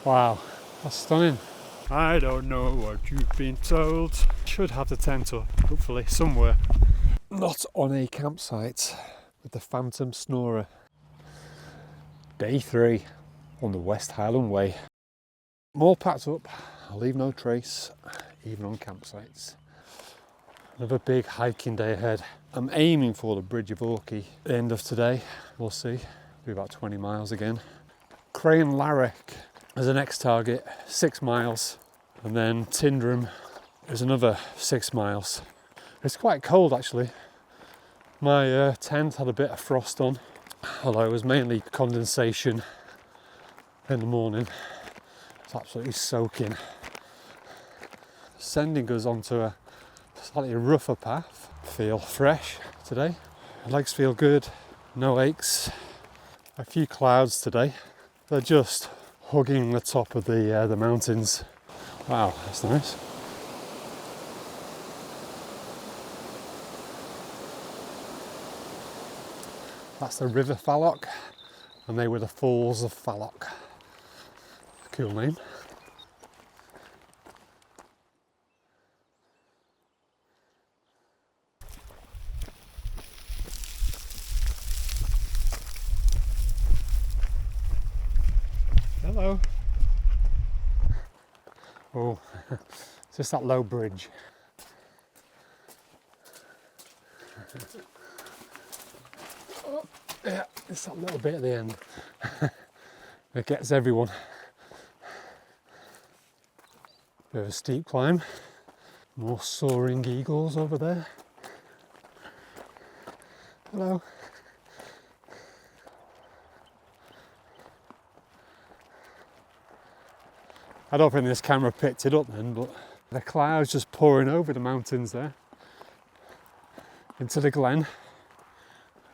Wow, that's stunning. I don't know what you've been told. Should have the tent up, hopefully, somewhere. Not on a campsite with the Phantom Snorer. Day 3 on the West Highland Way. More packed up, I'll leave no trace, even on campsites. Another big hiking day ahead. I'm aiming for the Bridge of Orchy at the end of today. We'll see. Be about 20 miles again. Crianlarich is the next target, 6 miles. And then Tyndrum is another 6 miles. It's quite cold actually. My tent had a bit of frost on, although it was mainly condensation in the morning. It's absolutely soaking. Sending us onto a slightly rougher path. Feel fresh today. Legs feel good, no aches. A few clouds today. They're just hugging the top of the mountains. Wow, that's nice. That's the River Fallock, and they were the Falls of Fallock. Cool name. Hello. Oh, it's just that low bridge. Oh, yeah, it's that little bit at the end. It gets everyone. Bit of a steep climb. More soaring eagles over there. Hello. I don't think this camera picked it up then, but the clouds just pouring over the mountains there into the glen.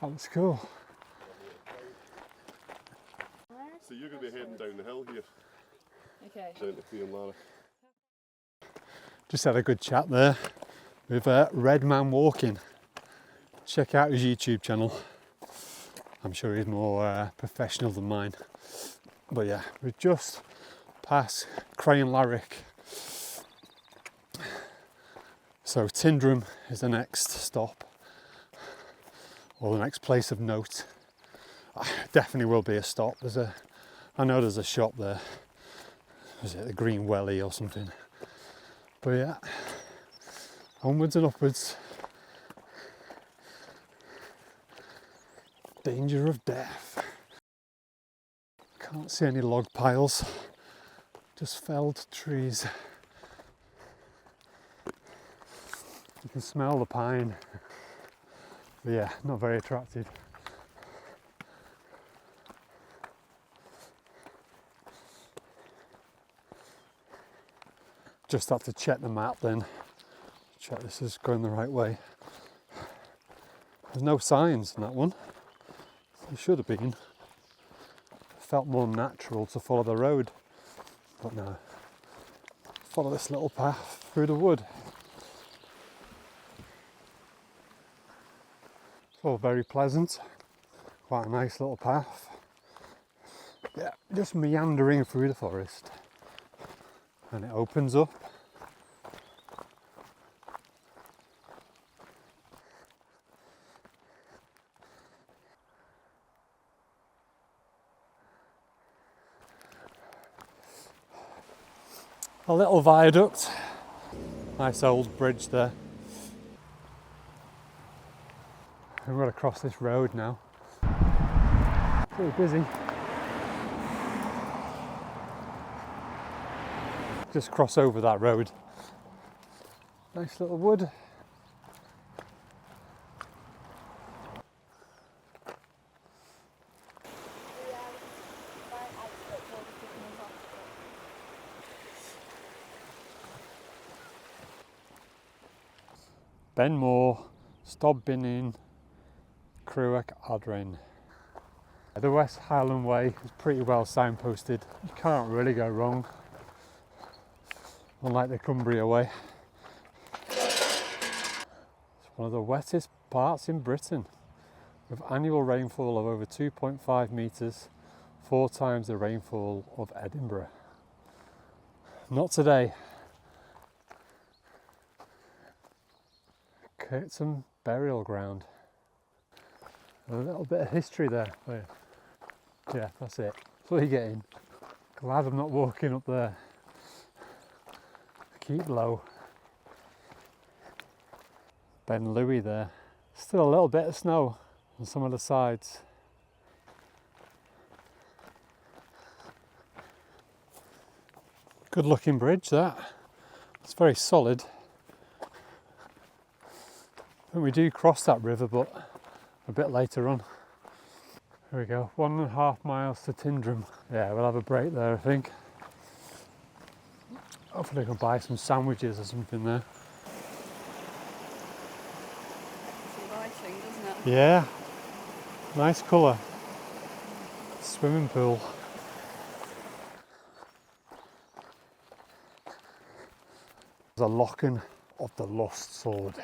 That looks cool. So you're going to be heading down the hill here. Okay. Down to Crianlarich. Just had a good chat there with Red Man Walking. Check out his YouTube channel. I'm sure he's more professional than mine. But yeah, we're just past Crianlarich. So Tyndrum is the next stop, or the next place of note. Definitely will be a stop. I know there's a shop there. Is it the Green Welly or something? But yeah, onwards and upwards. Danger of death. Can't see any log piles, just felled trees. You can smell the pine. But yeah, not very attractive. Just have to check the map then. Check this is going the right way. There's no signs in that one. There should have been. It felt more natural to follow the road. But no. Follow this little path through the wood. It's all very pleasant. Quite a nice little path. Yeah, just meandering through the forest. And it opens up. A little viaduct. Nice old bridge there. We've got to cross this road now. Pretty busy. Just cross over that road. Nice little wood. Ben Moore, Stob Binning, Crianlarich. The West Highland Way is pretty well signposted. You can't really go wrong. Unlike the Cumbria Way. It's one of the wettest parts in Britain, with annual rainfall of over 2.5 metres, 4 times the rainfall of Edinburgh. Not today. Some burial ground. A little bit of history there. Oh, yeah, that's it. That's what you're getting. Glad I'm not walking up there. Keep low. Ben Louis there. Still a little bit of snow on some of the sides. Good looking bridge that. It's very solid. I think we do cross that river, but a bit later on. Here we go, 1.5 miles to Tyndrum. Yeah, we'll have a break there, I think. Hopefully I can buy some sandwiches or something there. Some lighting, doesn't it? Yeah, nice colour. Swimming pool. There's a locken of the lost sword.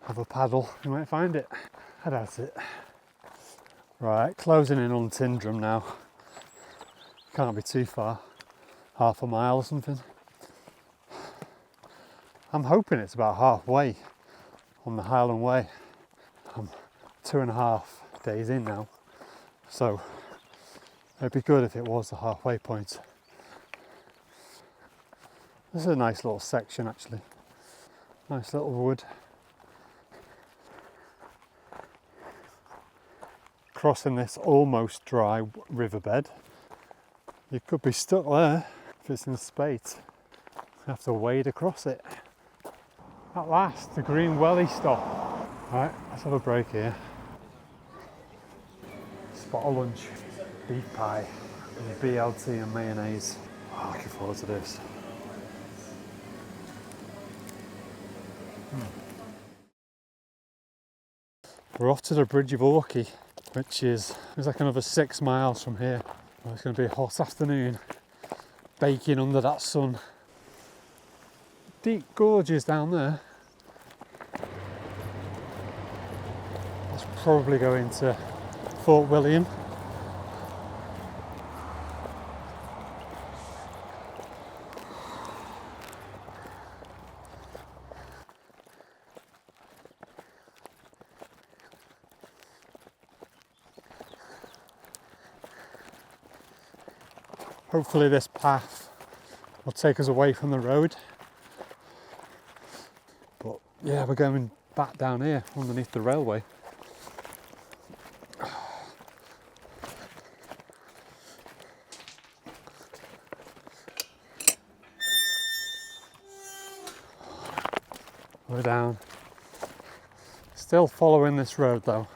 Have a paddle, you might find it. I doubt it. Right, closing in on Tyndrum now. Can't be too far. 1/2 mile or something. I'm hoping it's about halfway on the Highland Way. I'm 2.5 days in now, so it'd be good if it was the halfway point. This is a nice little section actually. Nice little wood. Crossing this almost dry riverbed. You could be stuck there if it's in spate. You have to wade across it. At last, the green welly stop. Right, let's have a break here. Spot of lunch. Beef pie with BLT and mayonnaise. Oh, looking forward to this. We're off to the Bridge of Orchy, which is like another 6 miles from here. Well, it's going to be a hot afternoon, baking under that sun. Deep gorges down there. That's probably going to Fort William. Hopefully this path will take us away from the road. But yeah, we're going back down here underneath the railway. We're down. Still following this road though.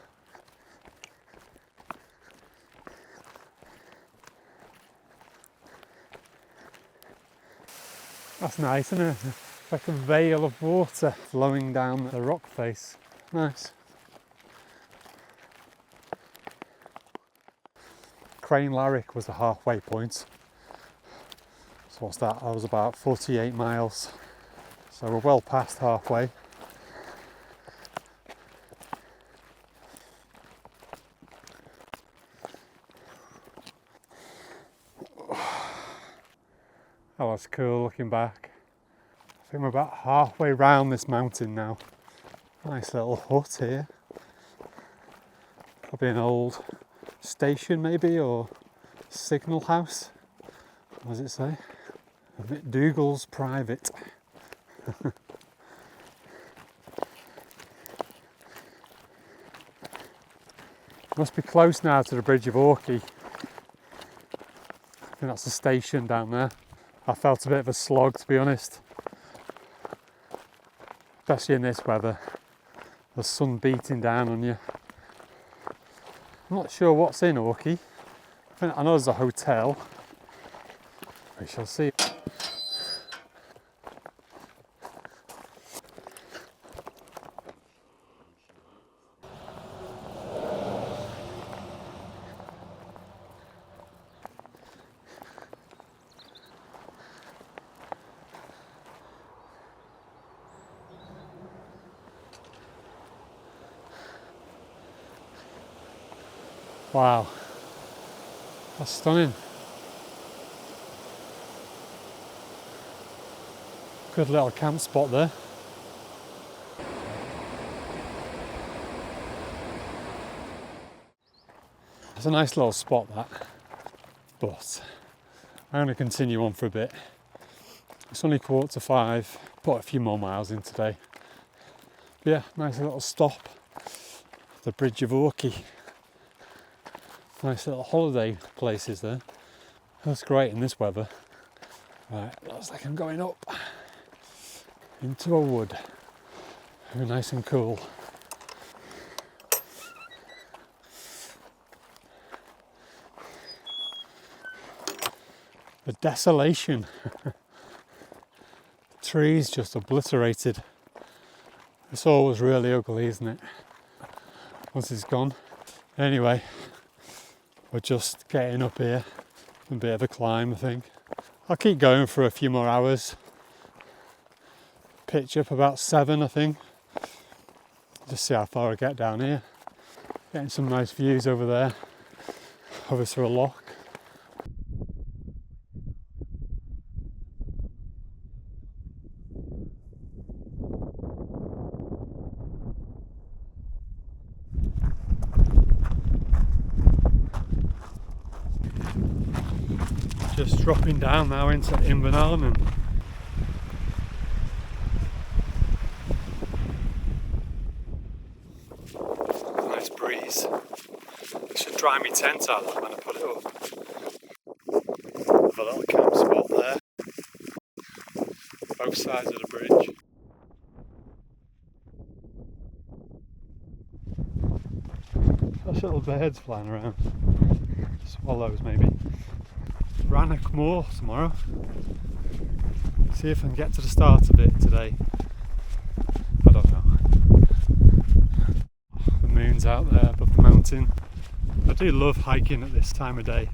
That's nice, isn't it? It's like a veil of water flowing down the rock face. Nice. Crianlarich was the halfway point. So what's that? That was about 48 miles. So we're well past halfway. That was cool looking back. I think we're about halfway round this mountain now. Nice little hut here. Probably an old station maybe, or signal house. What does it say? Dougal's Private. Must be close now to the Bridge of Orchy. I think that's the station down there. I felt a bit of a slog, to be honest. Especially in this weather. The sun beating down on you. I'm not sure what's in Orchy. I know there's a hotel. We shall see. Wow, that's stunning. Good little camp spot there. It's a nice little spot that, but I'm going to continue on for a bit. It's only 4:45, put a few more miles in today. But yeah, nice little stop. The bridge of Orchy. Nice little holiday places there. That's great in this weather. Right, looks like I'm going up into a wood. Very nice and cool. The desolation. Trees just obliterated. It's always really ugly, isn't it? Once it's gone. Anyway, we're just getting up here. A bit of a climb, I think. I'll keep going for a few more hours. Pitch up about 7, I think. Just see how far I get down here. Getting some nice views over there. Over to a loch. Just dropping down now into Inverarnan. Nice breeze. I should dry my tent out when I put it up. Have a little camp spot there. Both sides of the bridge. There's little birds flying around. Swallows maybe. Rannoch Moor tomorrow. See if I can get to the start of it today. I don't know. The moon's out there above the mountain. I do love hiking at this time of day.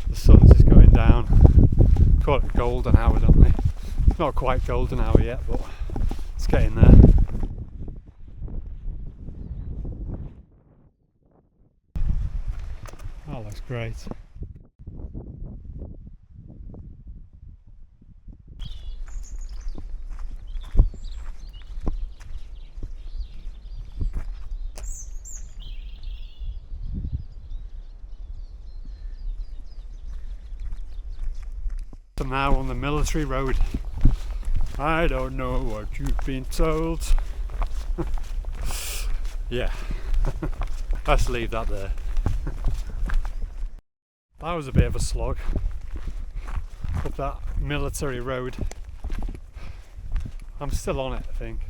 The sun's just going down. Call it golden hour, don't they? It's not quite golden hour yet, but it's getting there. Oh, that's great. So now on the military road. I don't know what you've been told. Yeah, let's leave that there. That was a bit of a slog up that military road. I'm still on it, I think,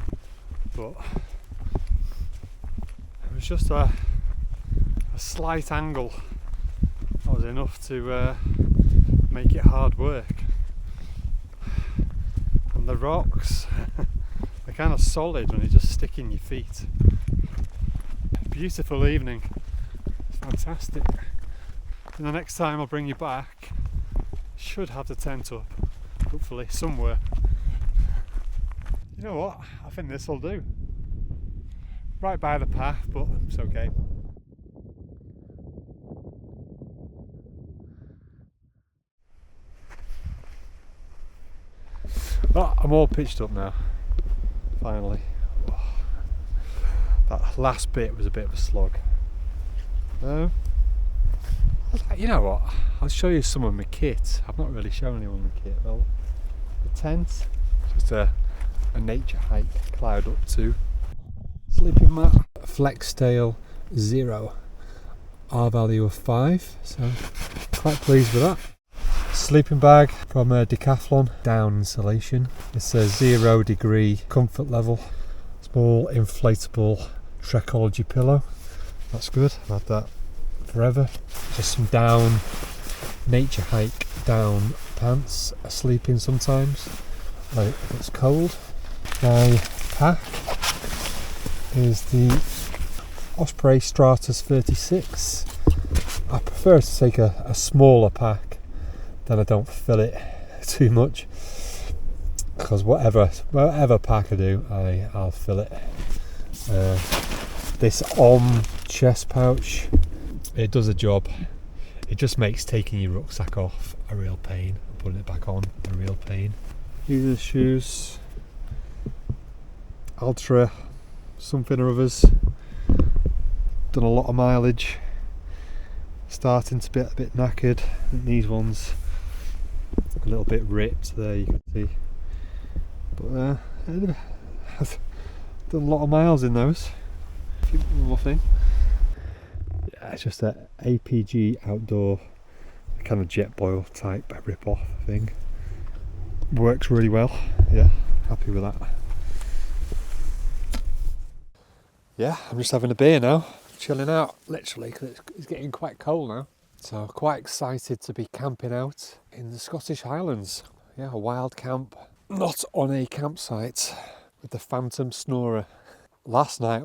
but it was just a slight angle that was enough to make it hard work. And the rocks are kind of solid when you just stick in your feet. Beautiful evening, it's fantastic. And the next time I'll bring you back, should have the tent up, hopefully somewhere. You know what, I think this will do. Right by the path, but it's okay. Oh, I'm all pitched up now, finally. Oh, that last bit was a bit of a slog. You know what, I'll show you some of my kit. I've not really shown anyone my kit. Well, the tent, just a nature hike, cloud up to. Sleeping mat, Flextail 0, R value of 5, so quite pleased with that. Sleeping bag from Decathlon, down insulation. It says 0 degree comfort level. Small inflatable Trekology pillow. That's good, I've had that forever. Just some down nature hike down pants. I sleep in sometimes, like it's cold. My pack is the Osprey Stratus 36. I prefer to take a smaller pack, then I don't fill it too much, because whatever pack I do, I'll fill it. This chest pouch, it does a job. It just makes taking your rucksack off a real pain, putting it back on a real pain. These are the shoes. Ultra something or others. Done a lot of mileage. Starting to get a bit knackered. And these ones a little bit ripped there, you can see. But I've done a lot of miles in those. One thing. Yeah, it's just a APG outdoor kind of jet boil type rip-off thing. Works really well. Yeah, happy with that. Yeah, I'm just having a beer now, chilling out, literally, because it's getting quite cold now. So quite excited to be camping out in the Scottish Highlands. Yeah, a wild camp, not on a campsite, with the phantom snorer. Last night,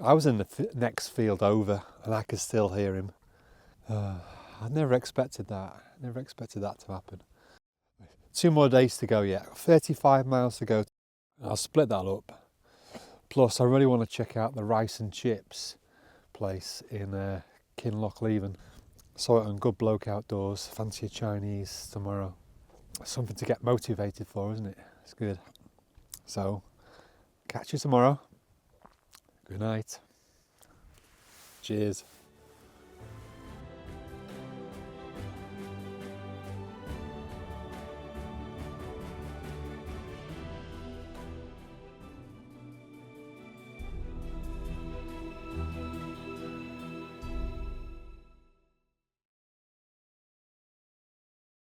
I was in the next field over, and I could still hear him. I never expected that. Never expected that to happen. 2 more days to go yet. 35 miles to go. I'll split that up. Plus, I really want to check out the rice and chips place in Kinlochleven. Saw it on Good Bloke Outdoors. Fancy a Chinese tomorrow. Something to get motivated for, isn't it? It's good. So, catch you tomorrow. Good night. Cheers.